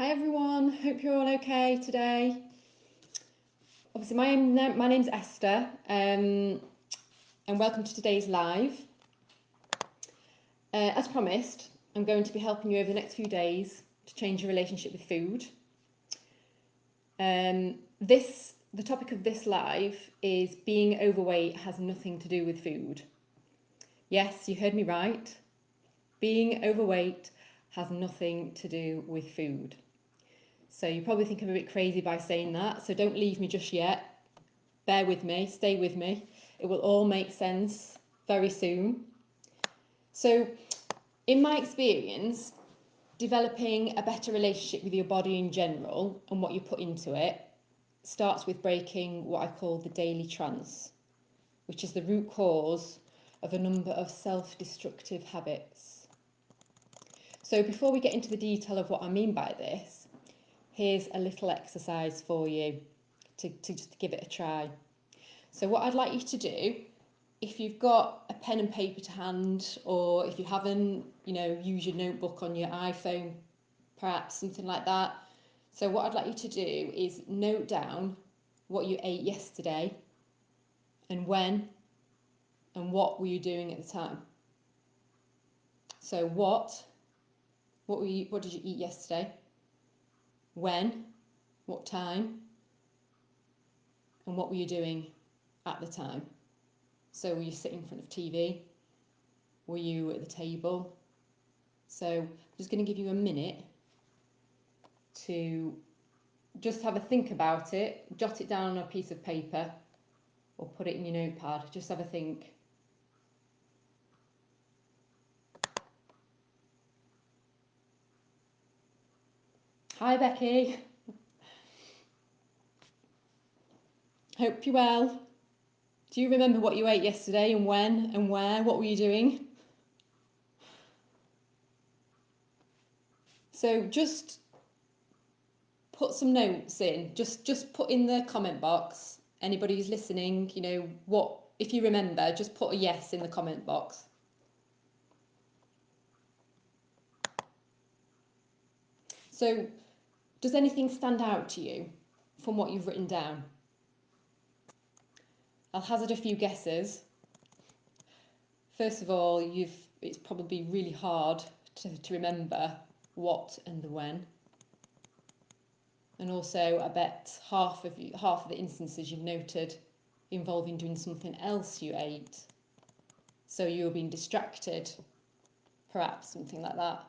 Hi everyone, hope you're all okay today. Obviously, my name's Esther, and welcome to today's live. As promised, I'm going to be helping you over the next few days to change your relationship with food. The topic of this live is being overweight has nothing to do with food. Yes, you heard me right. Being overweight has nothing to do with food. So you probably think I'm a bit crazy by saying that, so don't leave me just yet. Bear with me, stay with me. It will all make sense very soon. So, in my experience, developing a better relationship with your body in general and what you put into it starts with breaking what I call the daily trance, which is the root cause of a number of self-destructive habits. So before we get into the detail of what I mean by this, here's a little exercise for you to just give it a try. So what I'd like you to do, if you've got a pen and paper to hand, or if you haven't, use your notebook on your iPhone, perhaps something like that. So what I'd like you to do is note down what you ate yesterday and when and what were you doing at the time. So what did you eat yesterday? When? What time? And what were you doing at the time? So were you sitting in front of TV? Were you at the table? So I'm just going to give you a minute to just have a think about it, jot it down on a piece of paper or put it in your notepad, just have a think. Hi Becky, hope you're well. Do you remember what you ate yesterday and when and where? What were you doing? So just put some notes in, just put in the comment box. Anybody who's listening, what, if you remember, just put a yes in the comment box. So does anything stand out to you from what you've written down? I'll hazard a few guesses. First of all, it's probably really hard to remember what and the when. And also, I bet half of the instances you've noted involving doing something else you ate. So you were being distracted, perhaps, something like that.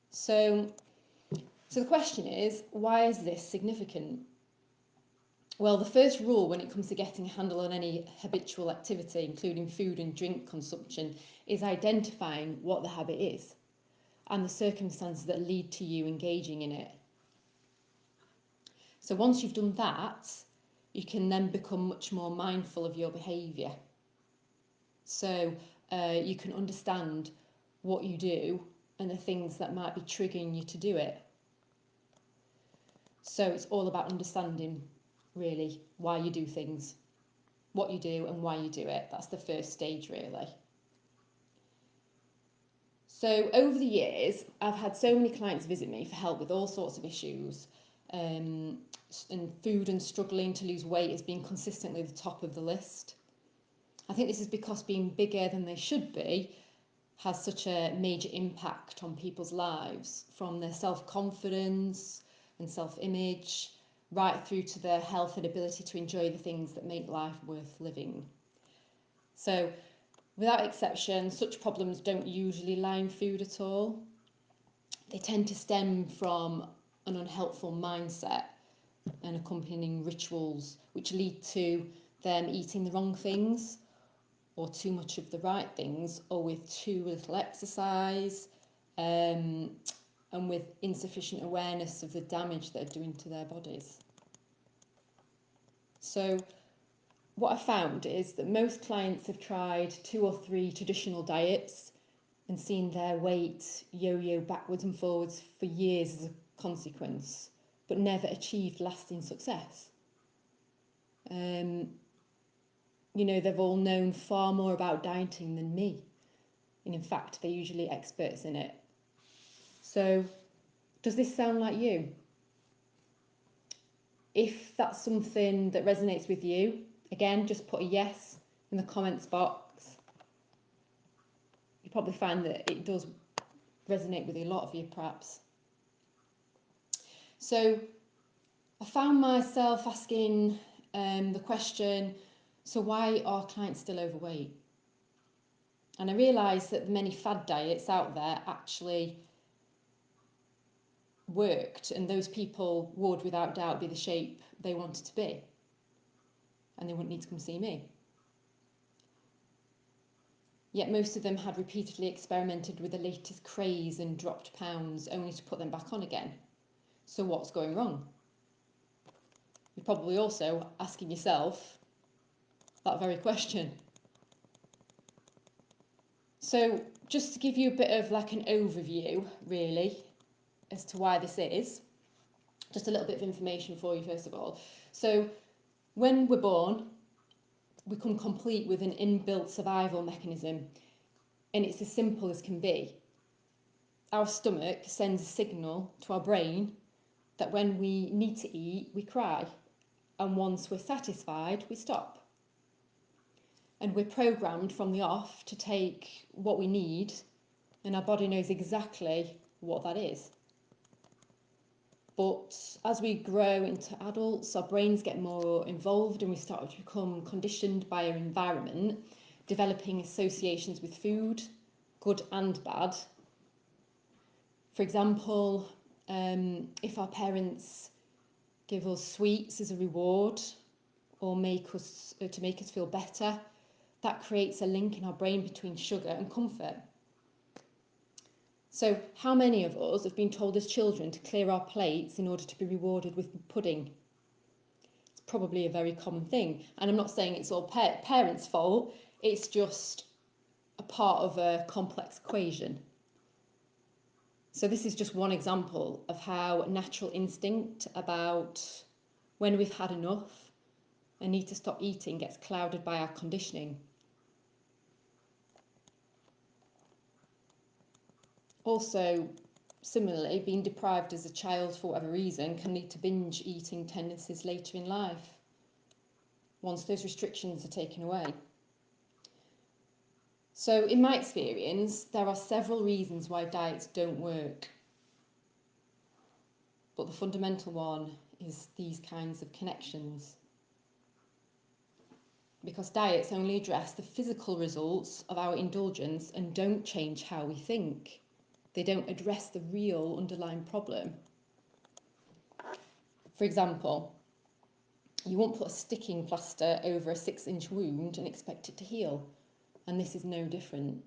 So the question is, why is this significant? Well, the first rule when it comes to getting a handle on any habitual activity, including food and drink consumption, is identifying what the habit is and the circumstances that lead to you engaging in it. So once you've done that, you can then become much more mindful of your behaviour. So you can understand what you do and the things that might be triggering you to do it. So it's all about understanding, really, why you do things, what you do and why you do it. That's the first stage, really. So over the years, I've had so many clients visit me for help with all sorts of issues, and food and struggling to lose weight has been consistently the top of the list. I think this is because being bigger than they should be has such a major impact on people's lives, from their self-confidence and self-image, right through to their health and ability to enjoy the things that make life worth living. So, without exception, such problems don't usually lie in food at all. They tend to stem from an unhelpful mindset and accompanying rituals, which lead to them eating the wrong things, or too much of the right things, or with too little exercise, and with insufficient awareness of the damage they're doing to their bodies. So what I found is that most clients have tried 2 or 3 traditional diets and seen their weight yo-yo backwards and forwards for years as a consequence, but never achieved lasting success. They've all known far more about dieting than me. And in fact, they're usually experts in it. So Does this sound like you? If that's something that resonates with you, again, just put a yes in the comments box. You probably find that it does resonate with a lot of you, perhaps. So I found myself asking the question, so why are clients still overweight? And I realised that the many fad diets out there actually worked, and those people would without doubt be the shape they wanted to be, and they wouldn't need to come see me. Yet most of them had repeatedly experimented with the latest craze and dropped pounds only to put them back on again. So what's going wrong? You're probably also asking yourself that very question. So just to give you a bit of like an overview, really, as to why this is, just a little bit of information for you first of all. So when we're born, we come complete with an inbuilt survival mechanism, and it's as simple as can be. Our stomach sends a signal to our brain that when we need to eat, we cry, and once we're satisfied, we stop. And we're programmed from the off to take what we need, and our body knows exactly what that is. But as we grow into adults, our brains get more involved and we start to become conditioned by our environment, developing associations with food, good and bad. For example, if our parents give us sweets as a reward or make us feel better, that creates a link in our brain between sugar and comfort. So how many of us have been told as children to clear our plates in order to be rewarded with pudding? It's probably a very common thing. And I'm not saying it's all parents' fault, it's just a part of a complex equation. So this is just one example of how natural instinct about when we've had enough and need to stop eating gets clouded by our conditioning. Also, similarly, being deprived as a child for whatever reason can lead to binge eating tendencies later in life, once those restrictions are taken away. So in my experience, there are several reasons why diets don't work. But the fundamental one is these kinds of connections. Because diets only address the physical results of our indulgence and don't change how we think. They don't address the real underlying problem. For example, you won't put a sticking plaster over a 6-inch wound and expect it to heal. And this is no different.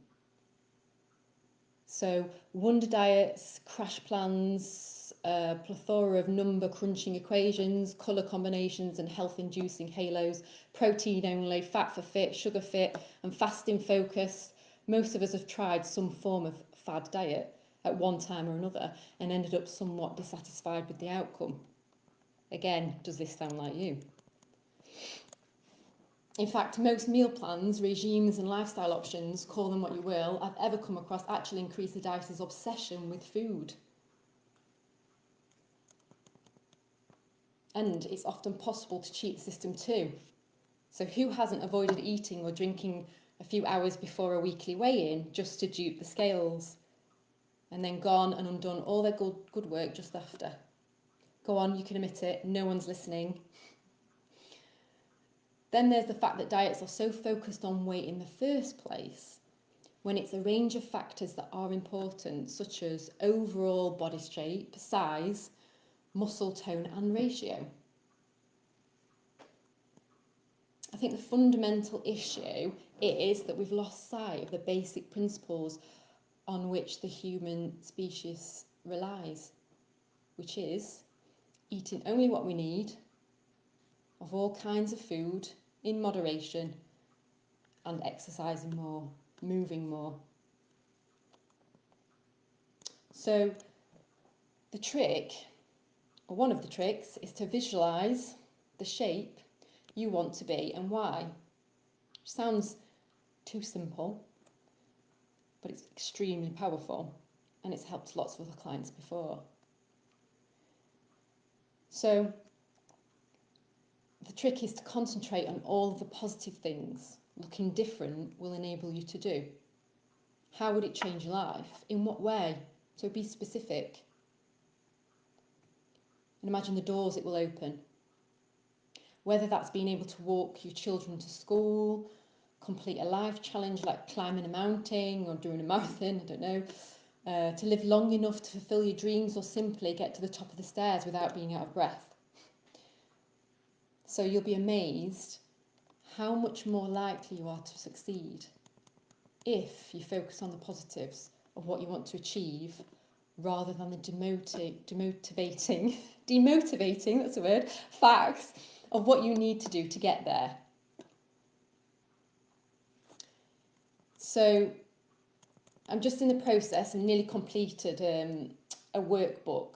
So wonder diets, crash plans, a plethora of number crunching equations, colour combinations and health inducing halos, protein only, fat for fit, sugar fit and fasting focused. Most of us have tried some form of fad diet at one time or another and ended up somewhat dissatisfied with the outcome. Again, does this sound like you? In fact, most meal plans, regimes and lifestyle options, call them what you will, I've ever come across actually increase the diet's obsession with food. And it's often possible to cheat the system too. So who hasn't avoided eating or drinking a few hours before a weekly weigh-in just to dupe the scales? And then gone and undone all their good work just after. Go on, you can admit it, no one's listening. Then there's the fact that diets are so focused on weight in the first place, when it's a range of factors that are important, such as overall body shape, size, muscle tone and ratio. I think the fundamental issue is that we've lost sight of the basic principles on which the human species relies, which is eating only what we need, of all kinds of food, in moderation, and exercising more, moving more. So the trick, or one of the tricks, is to visualise the shape you want to be and why. Which sounds too simple, but it's extremely powerful, and it's helped lots of other clients before. So the trick is to concentrate on all the positive things looking different will enable you to do. How would it change your life? In what way? So be specific. And imagine the doors it will open. Whether that's being able to walk your children to school, complete a life challenge like climbing a mountain or doing a marathon, I don't know, to live long enough to fulfill your dreams, or simply get to the top of the stairs without being out of breath. So you'll be amazed how much more likely you are to succeed if you focus on the positives of what you want to achieve rather than the demotivating, that's a word, facts of what you need to do to get there. So I'm just in the process and nearly completed a workbook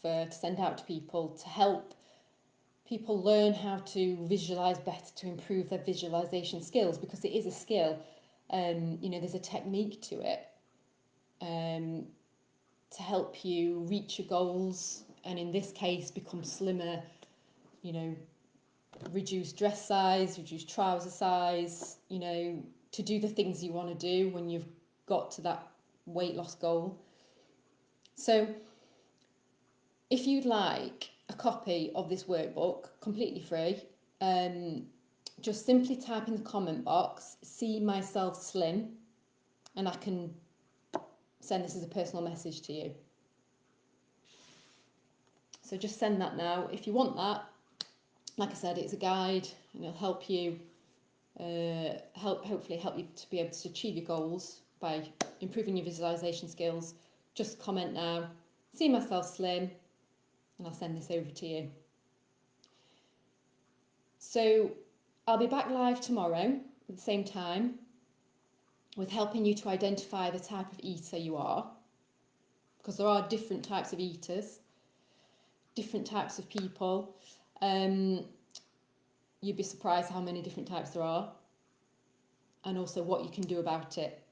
to send out to people to help people learn how to visualise better, to improve their visualisation skills, because it is a skill. There's a technique to it to help you reach your goals, and in this case become slimmer, reduce dress size, reduce trouser size, to do the things you want to do when you've got to that weight loss goal. So if you'd like a copy of this workbook, completely free, just simply type in the comment box, "See myself slim," and I can send this as a personal message to you. So just send that now. If you want that, like I said, it's a guide and it'll help you, hopefully help you to be able to achieve your goals by improving your visualisation skills. Just comment now, "See myself slim," and I'll send this over to you. So I'll be back live tomorrow at the same time with helping you to identify the type of eater you are, because there are different types of eaters, different types of people. You'd be surprised how many different types there are, and also what you can do about it.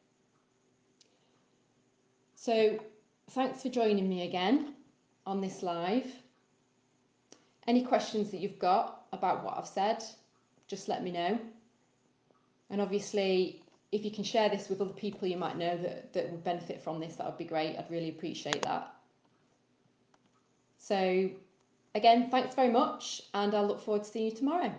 So thanks for joining me again on this live. Any questions that you've got about what I've said, just let me know. And obviously, if you can share this with other people you might know that would benefit from this, that would be great. I'd really appreciate that. So again, thanks very much, and I'll look forward to seeing you tomorrow.